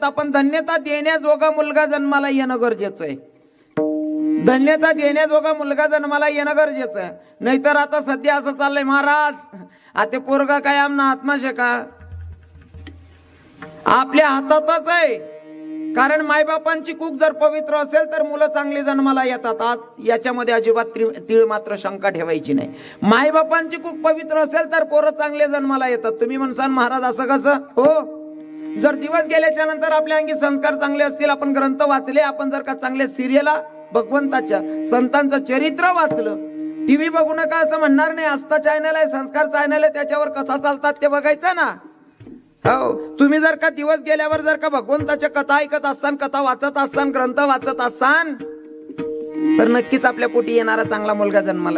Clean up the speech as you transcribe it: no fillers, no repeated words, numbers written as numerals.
आपण धन्यता देण्याजोगा मुलगा जन्माला येणं गरजेचं आहे. धन्यता देण्याजोगा मुलगा जन्माला येणं गरजेचं आहे. नाहीतर आता सध्या असं चाललंय, महाराज आता पोरगा काय आमना आत्माशे का आपल्या हातातच आहे. कारण मायबापांची कूक जर पवित्र असेल तर मुलं चांगली जन्माला येतात. आज याच्यामध्ये अजिबात तीळ मात्र शंका ठेवायची नाही. मायबापांची कूक पवित्र असेल तर पोरं चांगले जन्माला येतात. तुम्ही म्हणसान महाराज असं कसं? हो, जर दिवस गेल्याच्या नंतर आपल्या अंगी संस्कार चांगले असतील, आपण ग्रंथ वाचले, आपण जर का चांगले सिरियला भगवंताच्या संतांचं चरित्र वाचलं, टीव्ही बघू नका असं म्हणणार नाही. आस्था चॅनल आहे, संस्कार चॅनल आहे, त्याच्यावर कथा चालतात ते बघायचं ना. हो, तुम्ही जर का दिवस गेल्यावर जर का भगवंताच्या कथा ऐकत असाल, कथा वाचत असाल, ग्रंथ वाचत असाल, तर नक्कीच आपल्या पोटी येणारा चांगला मुलगा जन्माला